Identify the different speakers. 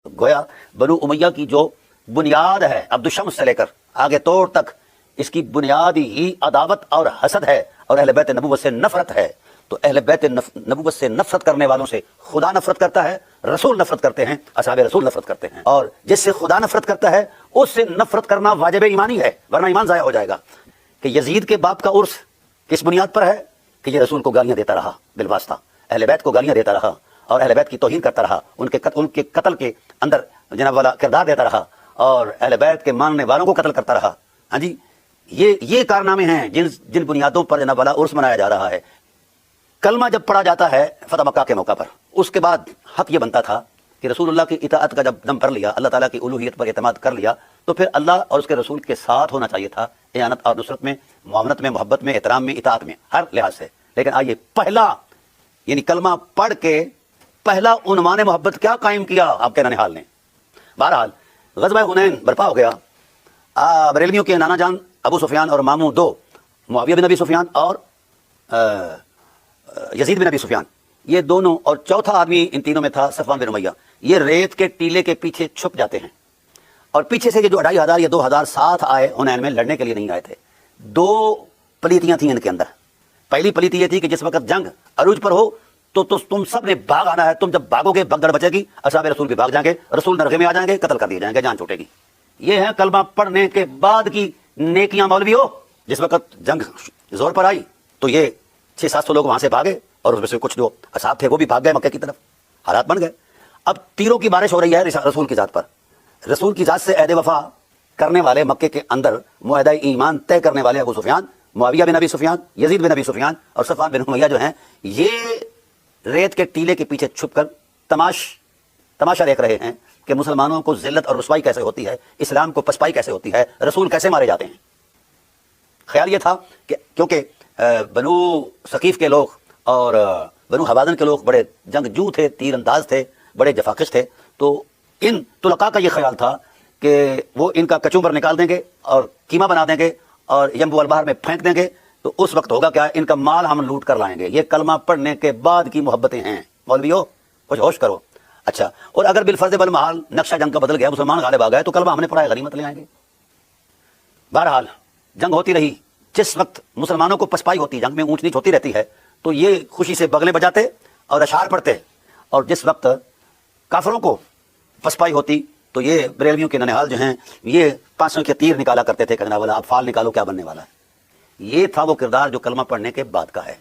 Speaker 1: گویا بنو امیہ کی جو بنیاد ہے عبد الشمس سے لے کر آگے توڑ تک، اس کی بنیاد ہی عداوت اور حسد ہے اور اہل بیت نبوت سے نفرت ہے۔ تو اہل بیت نبوت سے نفرت کرنے والوں سے خدا نفرت کرتا ہے، رسول نفرت کرتے ہیں، اصحاب رسول نفرت کرتے ہیں، اور جس سے خدا نفرت کرتا ہے اس سے نفرت کرنا واجب ایمانی ہے، ورنہ ایمان ضائع ہو جائے گا۔ کہ یزید کے باپ کا عرس کس بنیاد پر ہے؟ کہ یہ رسول کو گالیاں دیتا رہا بالواسطہ، اہل بیت کو گالیاں دیتا رہا اور اہل بیت کی توہین کرتا رہا، ان کے قتل کے اندر جناب والا کردار دیتا رہا اور اہل بیت کے ماننے والوں کو قتل کرتا رہا۔ ہاں جی، یہ کارنامے ہیں جن بنیادوں پر جناب والا عرس منایا جا رہا ہے۔ کلمہ جب پڑھا جاتا ہے فتح مکہ کے موقع پر، اس کے بعد حق یہ بنتا تھا کہ رسول اللہ کی اطاعت کا جب دم بھر لیا، اللہ تعالیٰ کی الوہیت پر اعتماد کر لیا، تو پھر اللہ اور اس کے رسول کے ساتھ ہونا چاہیے تھا، اعانت اور نصرت میں، معاونت میں، محبت میں، احترام میں، اطاعت میں، ہر لحاظ سے۔ لیکن آئیے پہلا یعنی کلمہ پڑھ کے پہلا عنوان محبت کیا قائم کیا آپ کے ننھال نے؟ بہرحال غزوہ حنین برپا ہو گیا۔ بریلویوں کے نانا جان ابو سفیان اور ماموں دو، معاویہ بن ابی سفیان اور یزید بن ابی سفیان، یہ دونوں، اور چوتھا آدمی ان تینوں میں تھا صفوان بن امیہ، یہ ریت کے ٹیلے کے پیچھے چھپ جاتے ہیں، اور پیچھے سے یہ جو 2500 یا 2000 ساتھ آئے حنین میں لڑنے کے لیے نہیں آئے تھے۔ دو پلیتیاں تھیں ان کے اندر۔ پہلی پلیتی یہ تھی کہ جس وقت جنگ عروج پر ہو تو تم سب نے بھاگ آنا ہے، تم جب بھاگو گے بھگدڑ بچے گی، اصحاب رسول بھی بھاگ جائیں گے، رسول نرغے میں آ جائیں گے، قتل کر دیے جائیں گے، جان چھوٹے گی۔ یہ ہے کلمہ پڑھنے کے بعد کی نیکیاں مولوی ہو۔ جس وقت جنگ زور پر آئی تو یہ 600-700 لوگ وہاں سے بھاگے، اور اس میں سے کچھ جو اصحاب تھے وہ بھی بھاگ گئے مکہ کی طرف، حالات بن گئے۔ اب تیروں کی بارش ہو رہی ہے رسول کی ذات پر، رسول کی ذات سے عہد وفا کرنے والے، مکے کے اندر معاہدہ ایمان طے کرنے والے ابو سفیان، معاویہ بن ابی سفیان، یزید بن ابی سفیان اور صفوان بن امیہ جو ہیں، یہ ریت کے ٹیلے کے پیچھے چھپ کر تماشا دیکھ رہے ہیں کہ مسلمانوں کو ذلت اور رسوائی کیسے ہوتی ہے، اسلام کو پسپائی کیسے ہوتی ہے، رسول کیسے مارے جاتے ہیں۔ خیال یہ تھا کہ کیونکہ بنو ثقیف کے لوگ اور بنو حوازن کے لوگ بڑے جنگجو تھے، تیر انداز تھے، بڑے جفاکش تھے، تو ان طلقاء کا یہ خیال تھا کہ وہ ان کا کچومبر نکال دیں گے اور قیمہ بنا دیں گے اور ینبوع البحر میں پھینک دیں گے، تو اس وقت ہوگا کیا، ان کا مال ہم لوٹ کر لائیں گے۔ یہ کلمہ پڑھنے کے بعد کی محبتیں ہیں مولویو، کچھ ہوش کرو۔ اچھا، اور اگر بالفرض بالمحال نقشہ جنگ کا بدل گیا، مسلمان غالب آ گئے، تو کلمہ ہم نے پڑھا ہے غنیمت لے آئیں گے۔ بہرحال جنگ ہوتی رہی، جس وقت مسلمانوں کو پسپائی ہوتی، جنگ میں اونچ نیچ ہوتی رہتی ہے، تو یہ خوشی سے بغلیں بجاتے اور اشعار پڑھتے، اور جس وقت کافروں کو پسپائی ہوتی تو یہ بریلویوں کے ننھال جو ہیں یہ 500 کے تیر نکالا کرتے تھے، کہنا والا اب فال نکالو کیا بننے والا ہے۔ یہ تھا وہ کردار جو کلمہ پڑھنے کے بعد کا ہے۔